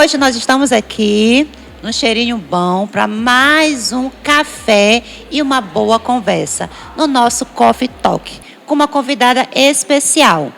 hoje nós estamos aqui no Cheirinho Bom para mais um café e uma boa conversa no nosso Coffee Talk com uma convidada especial,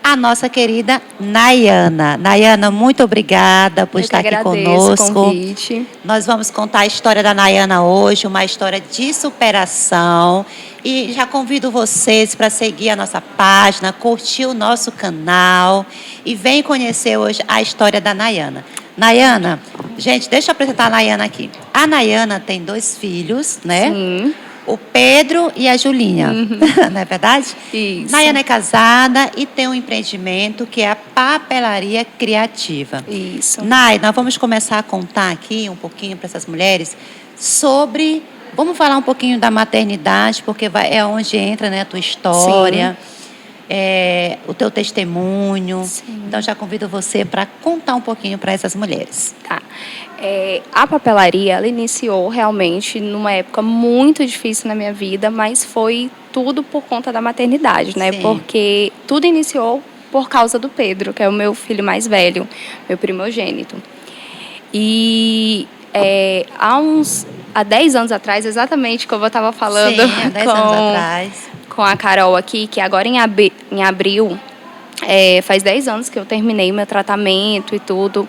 a nossa querida Nayana. Nayana, muito obrigada por estar aqui conosco. O convite. Nós vamos contar a história da Nayana hoje, uma história de superação. E já convido vocês para seguir a nossa página, curtir o nosso canal e vem conhecer hoje a história da Nayana. Nayana, gente, deixa eu apresentar a Nayana aqui. A Nayana tem 2 filhos, né? Sim. O Pedro e a Julinha, não é verdade? Isso. Nayana é casada e tem um empreendimento que é a papelaria criativa. Isso. Nay, nós vamos começar a contar aqui um pouquinho para essas mulheres sobre... Vamos falar um pouquinho da maternidade, porque é onde entra, né, a tua história, o teu testemunho. Sim. Então, já convido você para contar um pouquinho para essas mulheres. Tá. A papelaria, ela iniciou realmente numa época muito difícil na minha vida, mas foi tudo por conta da maternidade, né? Sim. Porque tudo iniciou por causa do Pedro, que é o meu filho mais velho, meu primogênito. E há 10 anos atrás, exatamente como eu estava falando. Sim, há 10 anos atrás. Com a Carol aqui, que agora em abril, faz 10 anos que eu terminei meu tratamento e tudo.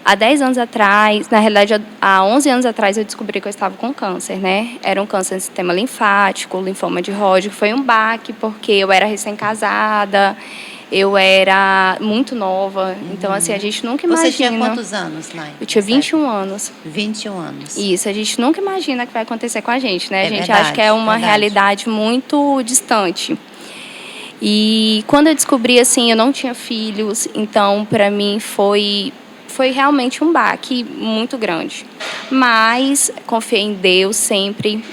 Há 10 anos atrás, na realidade, há 11 anos atrás, eu descobri que eu estava com câncer, né? Era um câncer no sistema linfático, linfoma de Hodgkin. Foi um baque, porque eu era recém-casada, eu era muito nova. Então, assim, a gente nunca imagina... Você tinha quantos anos, Nay? Eu tinha 21 anos. 21 anos. Isso, a gente nunca imagina que vai acontecer com a gente, né? A gente verdade, acha que é uma realidade muito distante. E quando eu descobri, assim, eu não tinha filhos, então, para mim, foi realmente um baque muito grande. Mas confiei em Deus sempre,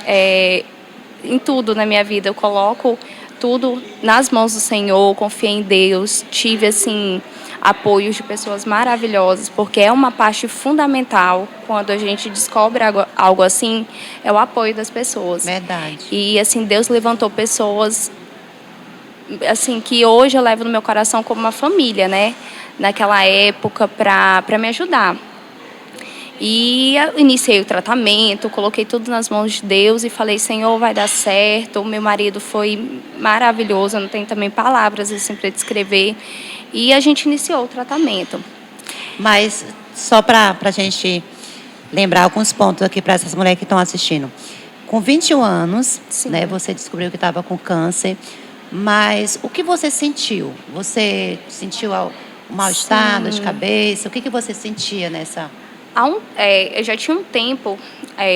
em tudo na minha vida. Eu coloco tudo nas mãos do Senhor, confiei em Deus. Tive, assim, apoios de pessoas maravilhosas, porque é uma parte fundamental quando a gente descobre algo assim, é o apoio das pessoas. Verdade. E, assim, Deus levantou pessoas, assim, que hoje eu levo no meu coração como uma família, né? Naquela época, para me ajudar. E eu iniciei o tratamento, coloquei tudo nas mãos de Deus e falei, Senhor, vai dar certo. O meu marido foi maravilhoso, eu não tenho também palavras assim para descrever. E a gente iniciou o tratamento. Mas só para a gente lembrar alguns pontos aqui para essas mulheres que estão assistindo. Com 21 anos, né, você descobriu que estava com câncer, mas o que você sentiu? Você sentiu um mal-estar, dor de cabeça? O que você sentia nessa... Eu já tinha um tempo,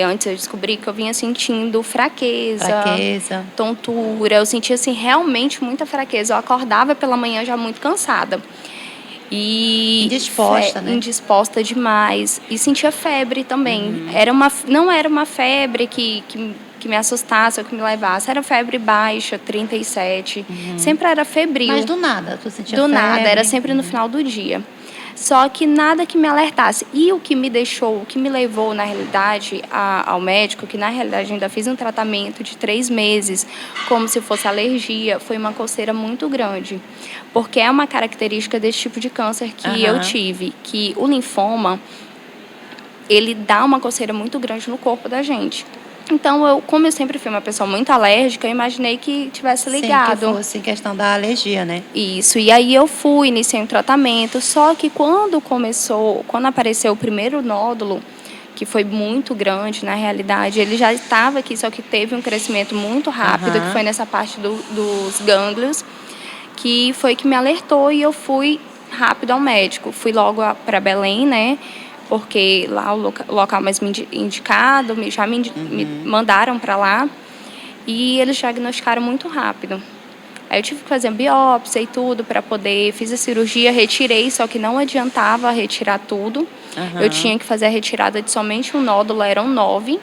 antes eu descobri, que eu vinha sentindo fraqueza, tontura. Eu sentia, assim, realmente muita fraqueza. Eu acordava pela manhã já muito cansada. E indisposta, né? Indisposta demais. E sentia febre também. Não era uma febre que me assustasse ou que me levasse. Era febre baixa, 37. Sempre era febril. Mas do nada, tu sentia febre? Do nada, era sempre no final do dia. Só que nada que me alertasse. E o que me levou, na realidade, ao médico, que na realidade ainda fiz um tratamento de 3 meses, como se fosse alergia, foi uma coceira muito grande. Porque é uma característica desse tipo de câncer que eu tive, que o linfoma, ele dá uma coceira muito grande no corpo da gente. Então, como eu sempre fui uma pessoa muito alérgica, eu imaginei que tivesse ligado. Sim, que fosse questão da alergia, né? Isso. E aí eu iniciei um tratamento, só que quando apareceu o primeiro nódulo, que foi muito grande, na realidade, ele já estava aqui, só que teve um crescimento muito rápido, que foi nessa parte dos gânglios, que foi que me alertou e eu fui rápido ao médico. Fui logo para Belém, né? Porque lá o local mais indicado, já me mandaram para lá e eles diagnosticaram muito rápido. Aí eu tive que fazer biópsia e tudo para poder... Fiz a cirurgia, retirei, só que não adiantava retirar tudo. Eu tinha que fazer a retirada de somente um nódulo, eram 9.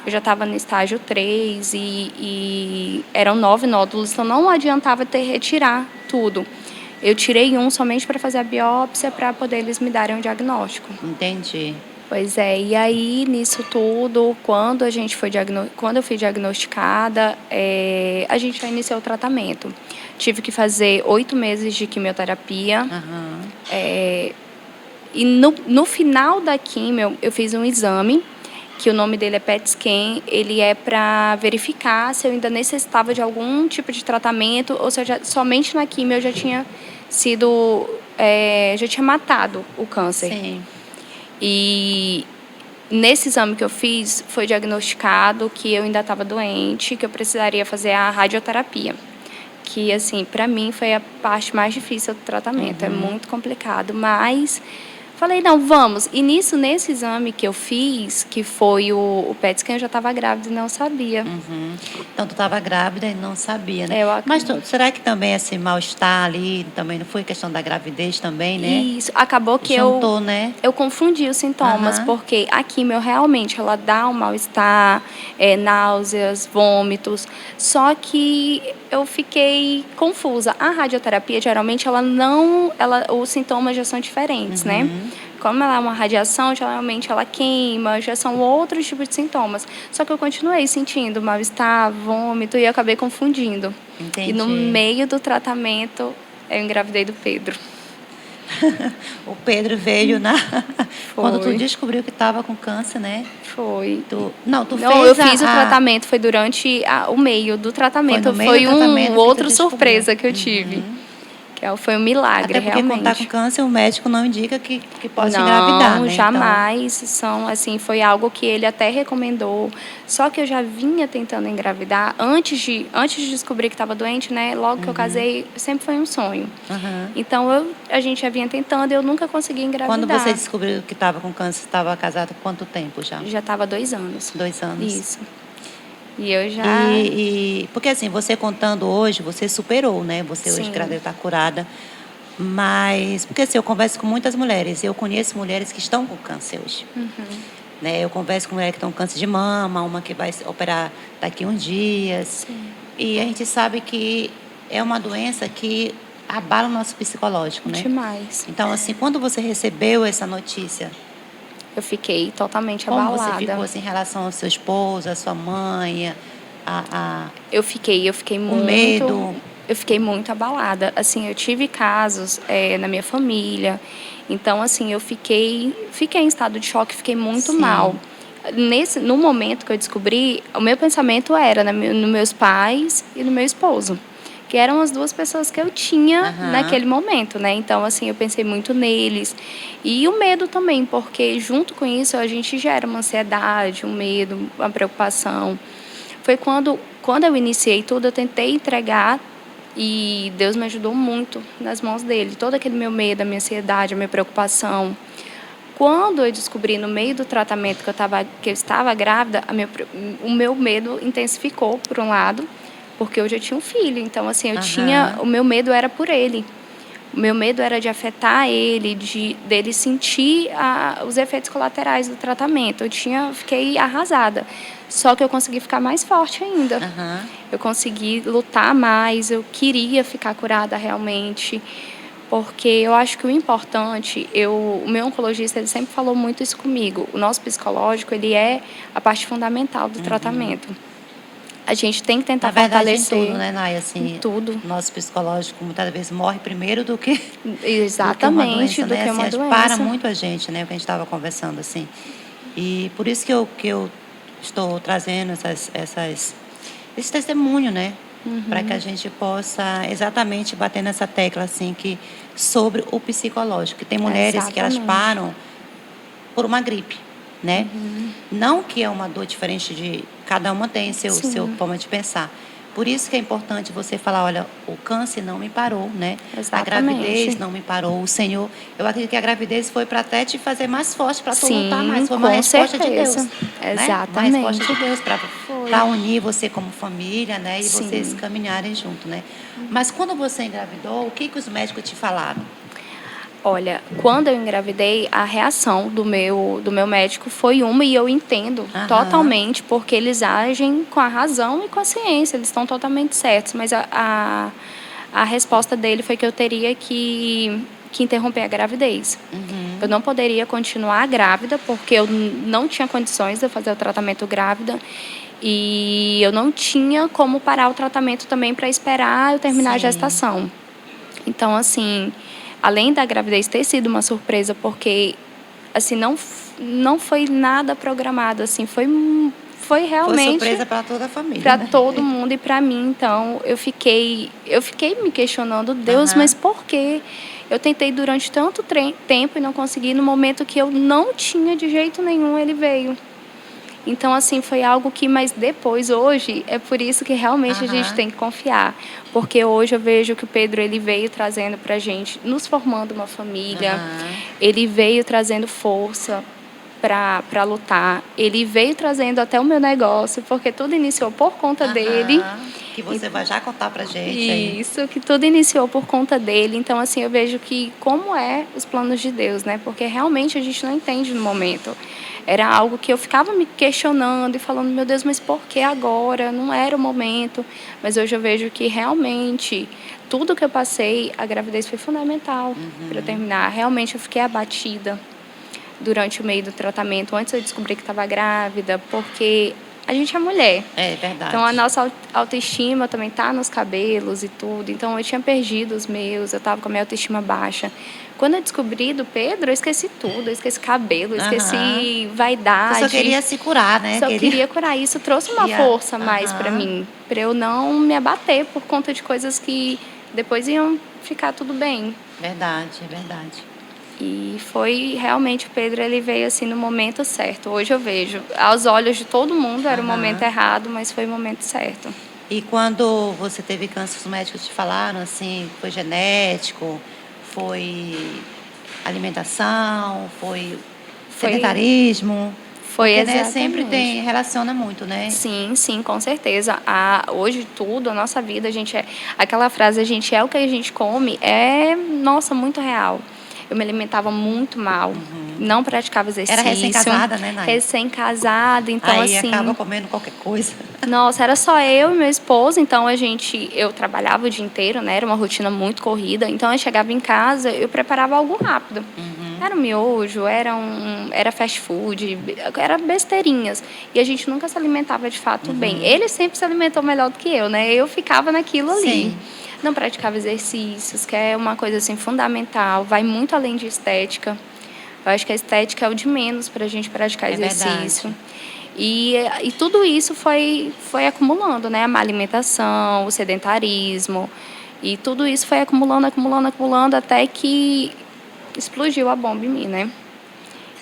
Eu já estava no estágio 3 e eram 9 nódulos, então não adiantava retirar tudo. Eu tirei um somente para fazer a biópsia, para poder eles me darem um diagnóstico. Entendi. Pois é, e aí nisso tudo, quando eu fui diagnosticada, a gente já iniciou o tratamento. Tive que fazer 8 meses de quimioterapia. E no final da químio, eu fiz um exame, que o nome dele é PET scan, ele é para verificar se eu ainda necessitava de algum tipo de tratamento, ou seja, somente na químio eu já tinha sido, já tinha matado o câncer. Sim. E nesse exame que eu fiz, foi diagnosticado que eu ainda estava doente, que eu precisaria fazer a radioterapia. Que, assim, para mim foi a parte mais difícil do tratamento. É muito complicado, mas falei, não, vamos. E nesse exame que eu fiz, que foi o PET scan, eu já estava grávida e não sabia. Então, tu estava grávida e não sabia, né? Eu Mas acredito. será que também esse mal-estar ali, também não foi questão da gravidez também, né? Isso, acabou que Juntou, né? eu confundi os sintomas, Aham. porque a quimio realmente ela dá um mal-estar, náuseas, vômitos, só que eu fiquei confusa. A radioterapia, geralmente, os sintomas já são diferentes, né? Como ela é uma radiação, geralmente ela queima, já são outros tipos de sintomas. Só que eu continuei sentindo mal-estar, vômito e eu acabei confundindo. Entendi. E no meio do tratamento, eu engravidei do Pedro. O Pedro veio quando tu Foi. descobriu que estava com câncer, né? Foi. Tu Não, fez eu fiz o tratamento, foi durante o meio do tratamento. Foi no meio Foi do tratamento que tu outra descobriu. surpresa que eu tive. Foi um milagre, Até porque quando tá com realmente. câncer, o médico não indica que possa engravidar, Não, né? jamais. Foi algo que ele até recomendou. Só que eu já vinha tentando engravidar antes de descobrir que estava doente, né? Logo que eu casei, sempre foi um sonho. Aham. Então a gente já vinha tentando e eu nunca consegui engravidar. Quando você descobriu que estava com câncer, estava casado há quanto tempo já? Já estava 2 anos. 2 anos. Isso. E eu já... Porque assim, você contando hoje, você superou, né? Você hoje, Sim. graças a Deus, está curada. Mas, porque assim, eu converso com muitas mulheres. Eu conheço mulheres que estão com câncer hoje. Né? Eu converso com mulheres que estão com câncer de mama, uma que vai se operar daqui a uns dias. Sim. E a gente sabe que é uma doença que abala o nosso psicológico, né? Demais. Então, assim, quando você recebeu essa notícia, Eu fiquei totalmente como abalada. você ficou assim, em relação ao seu esposo, à sua mãe, Eu fiquei muito... medo? Eu fiquei muito abalada. Assim, eu tive casos na minha família. Então, assim, eu fiquei em estado de choque, fiquei muito Sim. mal. No momento que eu descobri, o meu pensamento era nos meus pais e no meu esposo, que eram as duas pessoas que eu tinha naquele momento, né? Então, assim, eu pensei muito neles. E o medo também, porque junto com isso a gente gera uma ansiedade, um medo, uma preocupação. Foi quando eu iniciei tudo, eu tentei entregar e Deus me ajudou muito nas mãos dele. Todo aquele meu medo, a minha ansiedade, a minha preocupação. Quando eu descobri no meio do tratamento que eu estava grávida, o meu medo intensificou, por um lado, porque eu já tinha um filho. Então, assim, o meu medo era por ele. O meu medo era de afetar ele, dele sentir os efeitos colaterais do tratamento. Fiquei arrasada. Só que eu consegui ficar mais forte ainda. Eu consegui lutar mais, eu queria ficar curada realmente. Porque eu acho que o importante, o meu oncologista, ele sempre falou muito isso comigo. O nosso psicológico, ele é a parte fundamental do tratamento. A gente tem que tentar fortalecer. Em tudo, né, Nay? Assim, em tudo. O nosso psicológico muitas vezes morre primeiro do que Exatamente, do que uma doença, né? doença. Para muito a gente, né? O que a gente estava conversando, assim. E por isso que eu estou trazendo esse testemunho, né? Para que a gente possa exatamente bater nessa tecla, assim, sobre o psicológico. Que tem mulheres que elas param por uma gripe, né? Não que é uma dor diferente de... Cada uma tem seu forma de pensar. Por isso que é importante você falar, olha, o câncer não me parou, né? Exatamente. A gravidez não me parou. O Senhor, eu acredito que a gravidez foi para até te fazer mais forte, para tu lutar mais. Foi uma resposta de Deus. Exatamente. Né? Uma resposta de Deus para unir você como família, né? E vocês caminharem junto, né? Mas quando você engravidou, o que os médicos te falaram? Olha, quando eu engravidei, a reação do meu médico foi uma, e eu entendo totalmente, porque eles agem com a razão e com a ciência, eles estão totalmente certos, mas a resposta dele foi que eu teria que interromper a gravidez. Eu não poderia continuar grávida, porque eu não tinha condições de fazer o tratamento grávida, e eu não tinha como parar o tratamento também para esperar eu terminar a gestação. Então, assim... além da gravidez ter sido uma surpresa, porque assim não foi nada programado, assim, foi Foi realmente surpresa para toda a família, para né? todo mundo e para mim. Então eu fiquei me questionando, Deus, Aham. mas por quê? Eu tentei durante tanto tempo e não consegui. No momento que eu não tinha de jeito nenhum, ele veio. Então, assim, foi algo que, mas depois, hoje, é por isso que realmente a gente Aham. tem que confiar. Porque hoje eu vejo que o Pedro, ele veio trazendo pra gente, nos formando uma família, Aham. ele veio trazendo força para lutar, ele veio trazendo até o meu negócio, porque tudo iniciou por conta dele. Aham. Que você vai já contar pra gente aí. Isso, que tudo iniciou por conta dele. Então, assim, eu vejo que como é os planos de Deus, né? Porque realmente a gente não entende no momento. Era algo que eu ficava me questionando e falando, meu Deus, mas por que agora? Não era o momento. Mas hoje eu vejo que realmente tudo que eu passei, a gravidez foi fundamental para eu terminar. Realmente eu fiquei abatida durante o meio do tratamento, antes eu descobri que estava grávida, porque a gente é mulher. É Então, a verdade. nossa autoestima também tá nos cabelos e tudo. Então, eu tinha perdido os meus, eu estava com a minha autoestima baixa. Quando eu descobri do Pedro, eu esqueci tudo. Eu esqueci cabelo, eu Aham. esqueci Você só vaidade. queria se curar, né? Só queria curar. Isso trouxe uma força a mais para Aham. mim, para eu não me abater por conta de coisas que depois iam ficar tudo bem. Verdade, é verdade. E foi realmente o Pedro, ele veio assim no momento certo. Hoje eu vejo, aos olhos de todo mundo era o momento Aham. errado, mas foi o momento certo. E quando você teve câncer, os médicos te falaram assim, foi genético, foi alimentação, foi Foi, sedentarismo? foi Porque, né, sempre exatamente. tem, relaciona muito, né? Sim, sim, com certeza. Hoje tudo, a nossa vida, a gente é. Aquela frase, a gente é o que a gente come, é, nossa, muito real. Eu me alimentava muito mal, não praticava Era exercício, recém-casada, né, Nay? recém-casada, então Aí acaba assim. comendo qualquer coisa. Nossa, era só eu e meu esposo, então eu trabalhava o dia inteiro, né? Era uma rotina muito corrida, então eu chegava em casa, eu preparava algo rápido. Era um miojo, era fast food, era besteirinhas. E a gente nunca se alimentava de fato bem. Ele sempre se alimentou melhor do que eu, né? Eu ficava naquilo ali. Sim. Não praticava exercícios, que é uma coisa assim fundamental, vai muito além de estética. Eu acho que a estética é o de menos para a gente praticar É exercício. verdade. E tudo isso foi acumulando, né? A má alimentação, o sedentarismo. E tudo isso foi acumulando, acumulando, acumulando, até que explodiu a bomba em mim, né?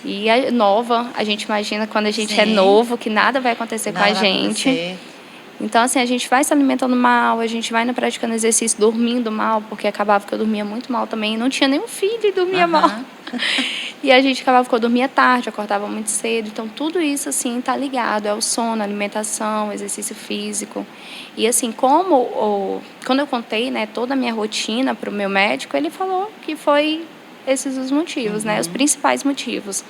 E nova, a gente imagina quando a gente é Sim. novo, que nada vai acontecer com a Nada vai gente. acontecer. Então, assim, a gente vai se alimentando mal, a gente vai não praticando exercício, dormindo mal, porque acabava que eu dormia muito mal também. Não tinha nenhum filho e dormia mal. Aham. E a gente acabava que eu dormia tarde, acordava muito cedo. Então, tudo isso, assim, tá ligado. É o sono, a alimentação, exercício físico. E, assim, quando eu contei, né, toda a minha rotina para o meu médico, ele falou que foi esses os motivos, né? Os principais motivos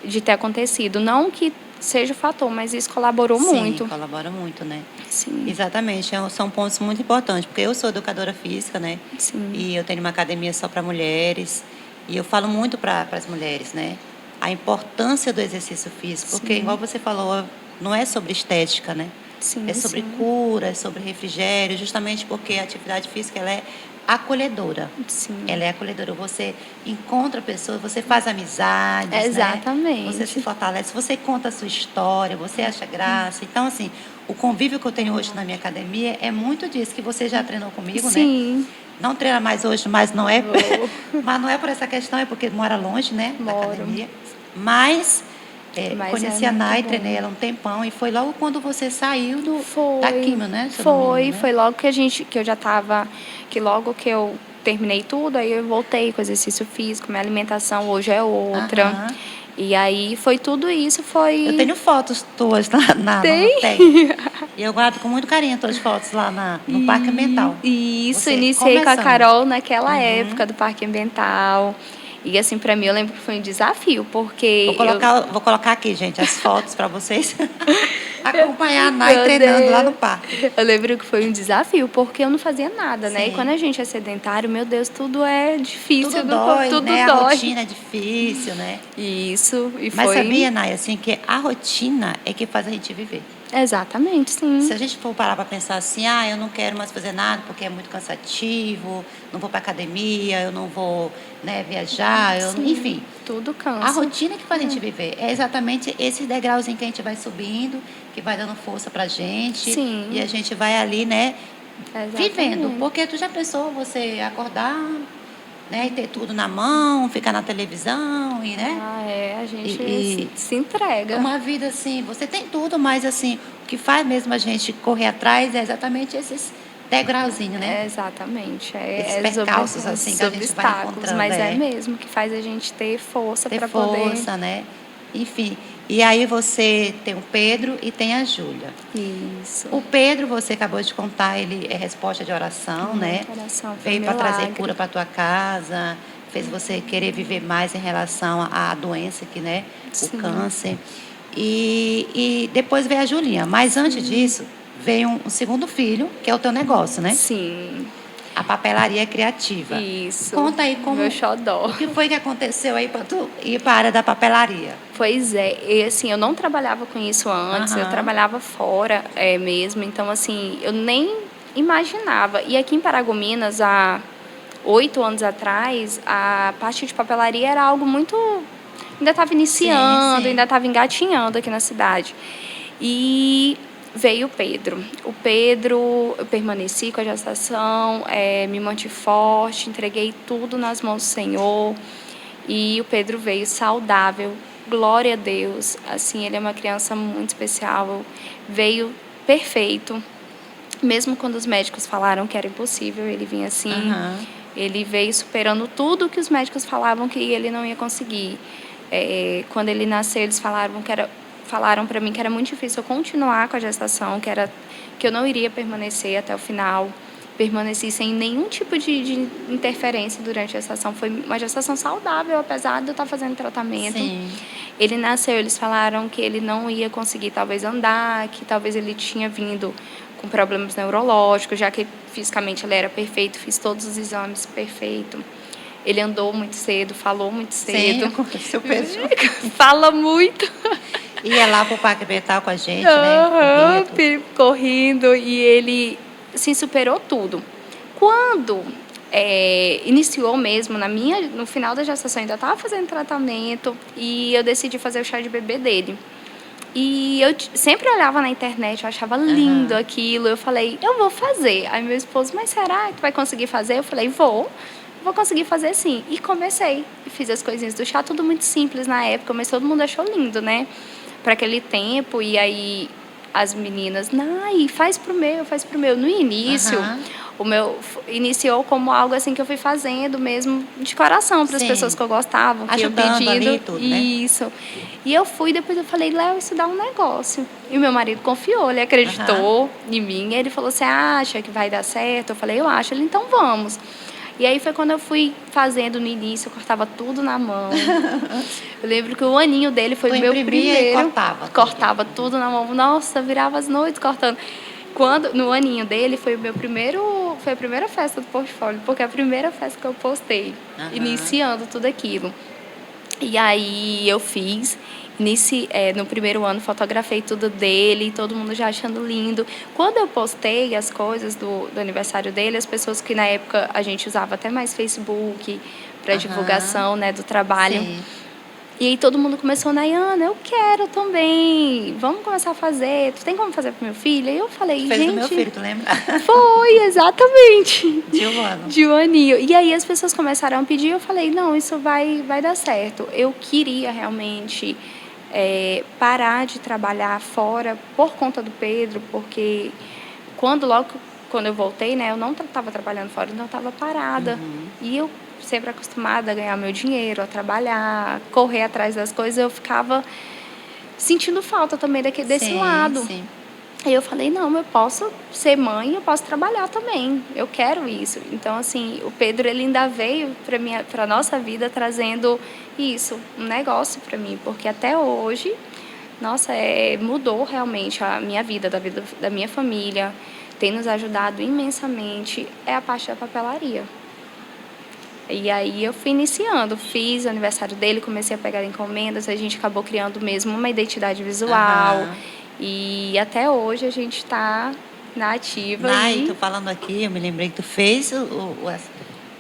de ter acontecido. Não que seja o fator, mas isso colaborou Sim, muito. colabora muito, né? Sim, Exatamente, são pontos muito importantes, porque eu sou educadora física, né? sim, E eu tenho uma academia só para mulheres, e eu falo muito para as mulheres, né? A importância do exercício físico, porque, igual você falou, não é sobre estética, né? sim, É sobre sim, cura, é sobre refrigério, justamente porque a atividade física ela é acolhedora. sim. Ela é acolhedora. Você encontra pessoas, você faz amizades, né? Exatamente. Você se fortalece, você conta a sua história, você acha graça. Então, assim, o convívio que eu tenho hoje na minha academia é muito disso, que você já treinou comigo, né? Sim, Não treina mais hoje, mas não é, vou. mas não é por essa questão, é porque mora longe, né, da Moro. academia. Mas Mas conheci é a muito Nay, bom. treinei ela um tempão e foi logo quando você saiu da Foi, quimio, né? Se eu não me engano, né? foi logo que eu já estava, que logo que eu terminei tudo, aí eu voltei com exercício físico, minha alimentação hoje é outra. Aham. E aí foi tudo isso, Eu foi. tenho fotos tuas no Tem? tem. E eu guardo com muito carinho tuas fotos lá no Parque Ambiental. E isso, Você iniciei com a começando. Carol naquela época do Parque Ambiental. E assim, para mim, eu lembro que foi um desafio, porque Vou colocar aqui, gente, as fotos para vocês acompanhar a Nay Meu treinando lá no Deus. parque. Eu lembro que foi um desafio, porque eu não fazia nada, né? E Sim. quando a gente é sedentário, meu Deus, tudo é difícil Tudo do corpo, dói, tudo né? A dói. rotina é difícil, né? Isso, e Mas foi. sabia, Nay, assim, que a rotina é que faz a gente viver. Exatamente, sim. Se a gente for parar para pensar assim, ah, eu não quero mais fazer nada porque é muito cansativo, não vou para academia, eu não vou, né, viajar, Sim, enfim. tudo A cansa. rotina que faz a gente viver é exatamente esse degrauzinho que a gente vai subindo, que vai dando força pra gente, e Sim, a gente vai ali, né, vivendo. exatamente. Porque tu já pensou você acordar, né, e ter tudo na mão, ficar na televisão e, né, Ah, é, a gente e se entrega. uma vida assim, você tem tudo, mas assim, o que faz mesmo a gente correr atrás é exatamente esses degrauzinhos, né? É, exatamente. Esses É percalços assim os que a gente vai obstáculos, encontrando, mas é é. mesmo que faz a gente ter força Ter para poder. força, né? Enfim. E aí você tem o Pedro e tem a Júlia. Isso. O Pedro, você acabou de contar, ele é resposta de oração, né? Muita oração, foi um Veio para trazer milagre. cura para tua casa, fez você querer viver mais em relação à doença que, né? O Sim, câncer. E depois veio a Julinha. Mas antes sim, disso, veio um segundo filho, que é o teu negócio, né? sim. A papelaria criativa. Isso, Conta aí meu como, xodó. o que foi que aconteceu aí para tu ir para a área da papelaria. Pois é, e assim, eu não trabalhava com isso antes, eu Aham, trabalhava fora mesmo, então assim, eu nem imaginava. E aqui em Paragominas, há 8 anos atrás, a parte de papelaria era algo muito. Ainda estava sim, iniciando, ainda sim. estava engatinhando aqui na cidade. E veio o Pedro. O Pedro, eu permaneci com a gestação, me mantive forte, entreguei tudo nas mãos do Senhor. E o Pedro veio saudável, glória a Deus. Assim, ele é uma criança muito especial, veio perfeito. Mesmo quando os médicos falaram que era impossível, ele vinha assim. Aham, Ele veio superando tudo que os médicos falavam que ele não ia conseguir. Quando ele nasceu, eles falaram para mim que era muito difícil eu continuar com a gestação, que eu não iria permanecer até o final. Permaneci sem nenhum tipo de interferência durante a gestação. Foi uma gestação saudável, apesar de eu estar fazendo tratamento. sim. Ele nasceu, eles falaram que ele não ia conseguir talvez andar, que talvez ele tinha vindo com problemas neurológicos, já que fisicamente ele era perfeito, fiz todos os exames perfeito. Ele andou muito cedo, falou muito Sim, cedo, aconteceu Pedro. fala muito. Ia lá pro Parque Betal com a gente, né? Corria tudo. Correndo, e ele se superou tudo. Quando iniciou mesmo, no final da gestação, ainda estava fazendo tratamento e eu decidi fazer o chá de bebê dele. E eu sempre olhava na internet, eu achava lindo Aham. aquilo. Eu falei, eu vou fazer. Aí meu esposo, mas será que tu vai conseguir fazer? Eu falei, vou conseguir fazer sim. E comecei. E fiz as coisinhas do chá, tudo muito simples na época, mas todo mundo achou lindo, né? Para aquele tempo. E aí as meninas, Nai, faz pro meu, faz pro meu. No início, Aham. o meu iniciou como algo assim que eu fui fazendo mesmo de coração para as pessoas Sim. que eu gostava, que eu Ajudando ali pedindo e tudo, né? isso. E eu fui, depois eu falei, Léo, isso dá um negócio. E o meu marido confiou, ele Aham. acreditou em mim. Ele falou, você acha que vai dar certo? Eu falei, eu acho. Ele, então vamos. E aí foi quando eu fui fazendo no início, eu cortava tudo na mão. Eu lembro que o aninho dele foi Tu o meu imprimia e primeiro. cortava tudo. Cortava tudo na mão. Nossa, virava as noites cortando. Quando, no aninho dele, foi a primeira festa do portfólio, porque é a primeira festa que eu postei, Aham. iniciando tudo aquilo. E aí eu fiz, no primeiro ano fotografei tudo dele, todo mundo já achando lindo. Quando eu postei as coisas do aniversário dele, as pessoas que na época a gente usava até mais Facebook para Aham. divulgação, né, do trabalho. Sim. E aí todo mundo começou, Nayana, eu quero também, vamos começar a fazer, tu tem como fazer pro meu filho? E eu Tu falei, fez do meu gente, filho, tu lembra? foi, exatamente, Giovano. de um aninho. E aí as pessoas começaram a pedir, eu falei, não, isso vai dar certo. Eu queria realmente parar de trabalhar fora por conta do Pedro, porque logo quando eu voltei, né, eu não estava trabalhando fora, então eu estava parada. Uhum. E eu sempre acostumada a ganhar meu dinheiro, a trabalhar, correr atrás das coisas, eu ficava sentindo falta também desse Sim, lado. sim. Aí eu falei, não, eu posso ser mãe, eu posso trabalhar também, eu quero isso. Então, assim, o Pedro, ele ainda veio para nossa vida trazendo isso, um negócio para mim, porque até hoje, nossa, mudou realmente a minha vida, da vida da minha família, tem nos ajudado imensamente, é a parte da papelaria. E aí eu fui iniciando, fiz o aniversário dele, comecei a pegar encomendas, a gente acabou criando mesmo uma identidade visual. Aham. E até hoje a gente está na ativa. Nai, E tô falando aqui, eu me lembrei que tu fez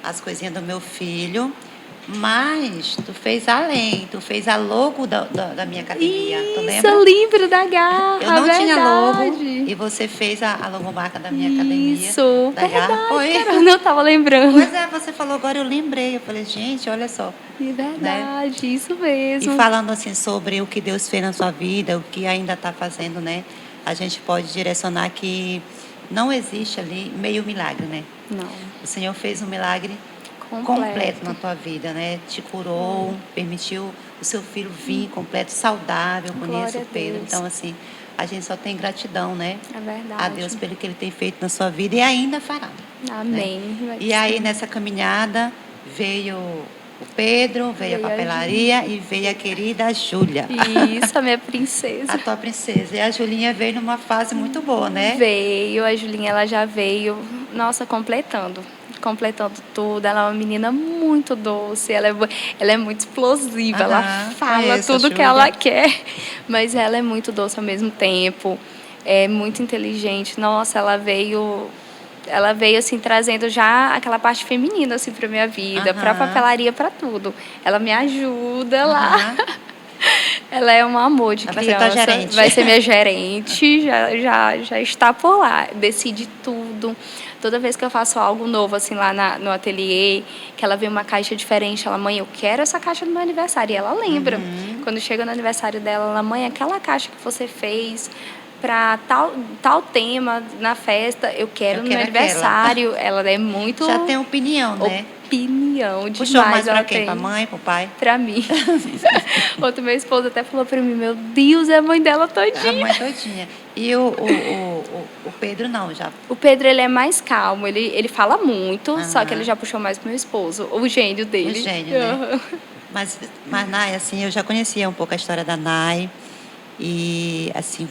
as coisinhas do meu filho, mas tu fez além, tu fez a logo da minha academia, tu isso, lembra? eu lembro da Eu garra, não tinha logo verdade. e você fez a logomarca da minha academia, Isso, da garra. verdade, Foi. cara, eu não tava lembrando. Pois é, você falou agora, eu lembrei. Eu falei, gente, olha só, É né? verdade, isso E mesmo. falando assim sobre o que Deus fez na sua vida, o que ainda está fazendo, né? A gente pode direcionar que não existe ali meio milagre, né? Não, O Senhor fez um milagre completo na completo. tua vida, né? Te curou, Foi. permitiu o seu filho vir completo, saudável. Conheço Glória o a Pedro. Deus. Então, assim, a gente só tem gratidão, né? É A Deus verdade. pelo que Ele tem feito na sua vida e ainda fará, né? Amém. Vai E aí, ser. nessa caminhada, veio o Pedro, veio a Veio a Ju. papelaria e veio a querida Júlia, Isso, a minha a princesa. tua princesa. E a Julinha veio numa fase muito boa, né? Veio, a Julinha, ela já veio, nossa, completando tudo. Ela é uma menina muito doce, ela é muito explosiva, ela Aham, fala conheço a tudo que ela Júlia. quer, mas ela é muito doce ao mesmo tempo, é muito inteligente. Nossa, ela veio assim trazendo já aquela parte feminina assim para minha vida, para Aham, papelaria, para tudo. Ela me ajuda lá. aham. Ela é um amor de Ela vai ser tua criança, gerente. vai ser minha gerente, já está por lá, decide tudo. Toda vez que eu faço algo novo, assim, lá no ateliê, que ela vê uma caixa diferente, ela, mãe, eu quero essa caixa no meu aniversário. E ela lembra. Uhum. Quando chega no aniversário dela, ela, mãe, aquela caixa que você fez para tal tema na festa, eu Eu quero no meu quero aquela. aniversário. Ela é muito Já tem opinião, né? opinião Puxou demais, mais pra ela quem? Pra tem mãe, pro pai? pra mim. Outro meu esposo até falou pra mim, meu Deus, é a mãe dela A todinha. mãe todinha. E o Pedro não, já. O Pedro, ele é mais calmo, ele fala muito, só que ele Aham. já puxou mais pro meu esposo, o gênio O dele. gênio, né? Aham. Mas Nai, assim, eu já conhecia um pouco a história da Nai. E, assim,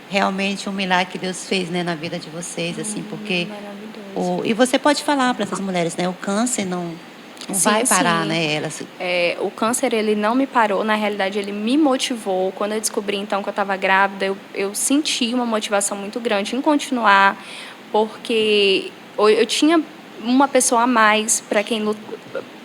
realmente um milagre que Deus fez, né, na vida de vocês, assim, porque Maravilhoso. e você pode falar para essas mulheres, né, o câncer não vai Sim, parar, sim. né, elas. O câncer, ele não me parou, na realidade, ele me motivou. Quando eu descobri, então, que eu estava grávida, eu senti uma motivação muito grande em continuar, porque eu tinha uma pessoa a mais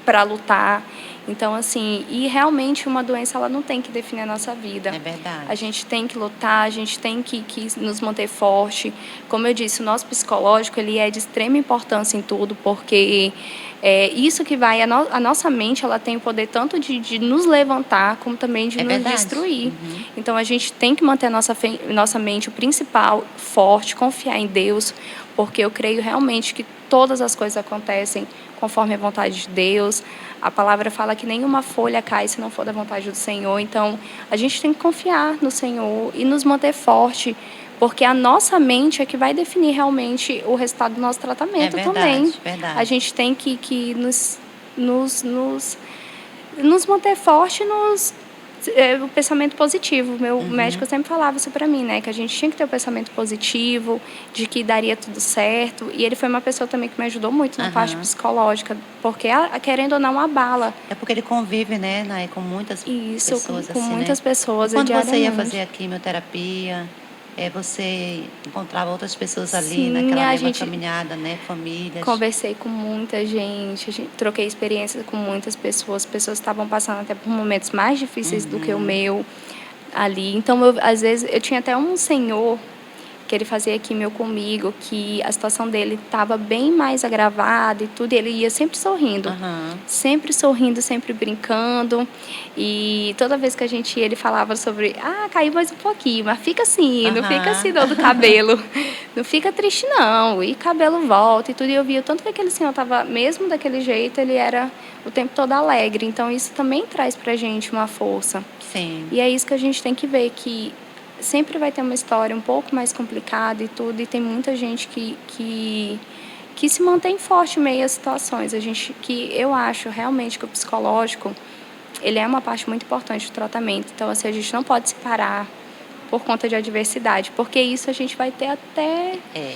para lutar. Então, assim, e realmente uma doença, ela não tem que definir a nossa vida. É verdade. A gente tem que lutar, a gente tem que nos manter forte. Como eu disse, o nosso psicológico, ele é de extrema importância em tudo, porque isso que vai, a nossa mente, ela tem o poder tanto de nos levantar, como também de É nos verdade. destruir. Uhum. Então, a gente tem que manter a nossa mente, o principal, forte, confiar em Deus, porque eu creio realmente que todas as coisas acontecem conforme a vontade de Deus. A palavra fala que nenhuma folha cai se não for da vontade do Senhor. Então, a gente tem que confiar no Senhor e nos manter forte, porque a nossa mente é que vai definir realmente o resultado do nosso É tratamento verdade, também. verdade. A gente tem que nos manter forte o pensamento positivo. Meu médico sempre falava isso para mim, né? Que a gente tinha que ter o pensamento positivo, de que daria tudo certo. E ele foi uma pessoa também que me ajudou muito na parte Aham. psicológica, porque querendo ou não, abala. É porque ele convive, né, Nai, com muitas Isso, pessoas com assim, né? muitas E pessoas quando você ia fazer diariamente. a quimioterapia, você encontrava outras pessoas ali Sim, naquela a mesma gente caminhada, né, famílias. conversei com muita gente, troquei experiências com muitas pessoas. Pessoas que estavam passando até por momentos mais difíceis do que o meu ali. Então, às vezes, eu tinha até um senhor que ele fazia químio comigo, que a situação dele estava bem mais agravada e tudo, e ele ia Aham. sempre sorrindo, sempre brincando, e toda vez que a gente ia, ele falava sobre, caiu mais um pouquinho, mas fica assim, não fica assim Aham. não do cabelo, não fica triste não, e cabelo volta e tudo, e eu via o tanto que aquele senhor estava, mesmo daquele jeito, ele era o tempo todo alegre, então isso também traz pra gente uma força. Sim. E é isso que a gente tem que ver, que sempre vai ter uma história um pouco mais complicada e tudo, e tem muita gente que se mantém forte em meio às situações. Eu acho realmente que o psicológico, ele é uma parte muito importante do tratamento. Então, assim, a gente não pode se parar por conta de adversidade, porque isso a gente vai ter até É.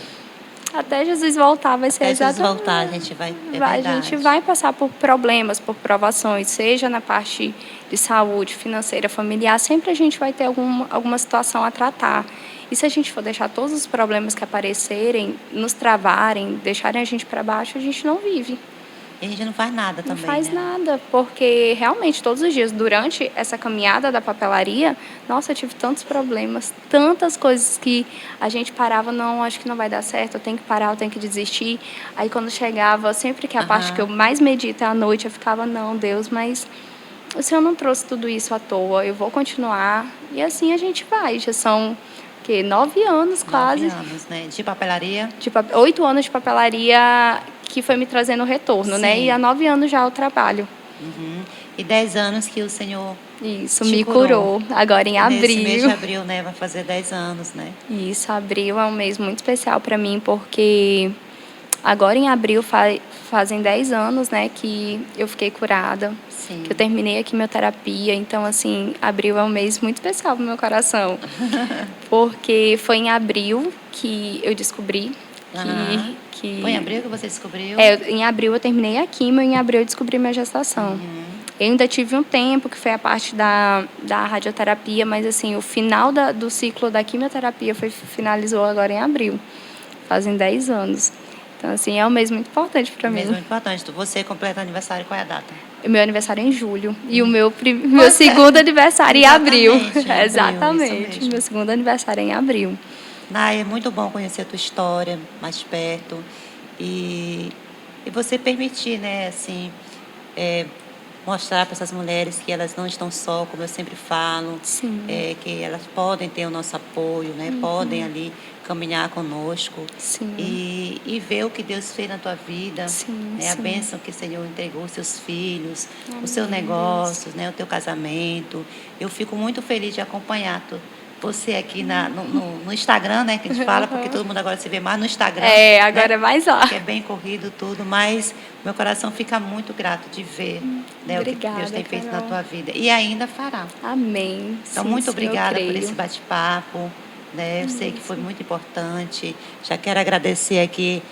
Até Jesus voltar vai ser Até Jesus exatamente. voltar, a gente vai. É A verdade. gente vai passar por problemas, por provações, seja na parte de saúde, financeira, familiar, sempre a gente vai ter alguma situação a tratar. E se a gente for deixar todos os problemas que aparecerem, nos travarem, deixarem a gente para baixo, a gente não vive. E a gente não faz nada Não também, faz né? nada, porque realmente todos os dias, durante essa caminhada da papelaria, nossa, eu tive tantos problemas, tantas coisas que a gente parava, não, acho que não vai dar certo, eu tenho que parar, eu tenho que desistir. Aí quando chegava, sempre que a parte que eu mais medito é à noite, eu ficava, não, Deus, mas o Senhor não trouxe tudo isso à toa, eu vou continuar. E assim a gente vai, já são, o quê? 9 anos 9 quase. anos, né? De papelaria. 8 anos de papelaria que foi me trazendo retorno, né? Sim. E há 9 anos já eu trabalho. Uhum. E 10 anos que o Senhor Isso, te me curou. Agora em Nesse mês de abril. abril, né? Vai fazer 10 anos, né? Isso, abril é um mês muito especial para mim, porque agora em abril fazem 10 anos, né, que eu fiquei curada, Sim. que eu terminei a quimioterapia. Então, assim, abril é um mês muito especial pro meu coração. Porque foi em abril que eu descobri Aham. que... Foi em abril que você descobriu? Em abril eu terminei a quimio, em abril eu descobri minha gestação. Eu ainda tive um tempo, que foi a parte da radioterapia, mas assim, o final do ciclo da quimioterapia finalizou agora em abril. Fazem 10 anos. Então, assim, é um mês muito importante para mim. Mesmo importante. Você completa aniversário, qual é a data? O meu aniversário é em julho. E o meu segundo aniversário é em abril. Exatamente, isso mesmo. Meu segundo aniversário é em abril. Nai, é muito bom conhecer a tua história mais perto. E você permitir, né, assim, mostrar para essas mulheres que elas não estão só, como eu sempre falo, Sim. Que elas podem ter o nosso apoio, né? Podem ali caminhar conosco. Sim. E ver o que Deus fez na tua vida, Sim, né? A sim. bênção que o Senhor entregou os seus filhos, Amém, os seus negócios, né? O teu casamento. Eu fico muito feliz de acompanhar você aqui no Instagram, né? Que a gente fala, porque todo mundo agora se vê mais no Instagram. Agora né? é mais lá. Que é bem corrido tudo, mas meu coração fica muito grato de ver, né, Obrigada, o que Deus tem feito na Carol. tua vida. E ainda fará. Amém. Então, Sim, muito sim, obrigada eu por creio. esse bate-papo. Né? Eu sei que foi muito importante. Já quero agradecer aqui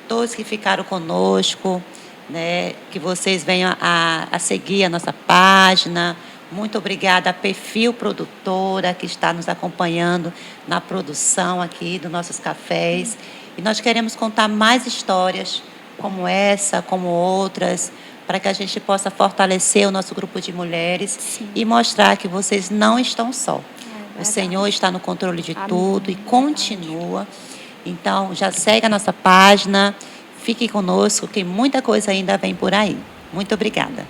todos que ficaram conosco, né? Que vocês venham a seguir a nossa página. Muito obrigada à Perfil Produtora, que está nos acompanhando na produção aqui dos nossos cafés. E nós queremos contar mais histórias como essa, como outras, para que a gente possa fortalecer o nosso grupo de mulheres e mostrar que vocês não estão só. O Senhor está no controle de tudo e continua. Então, já segue a nossa página, fique conosco, que muita coisa ainda vem por aí. Muito obrigada.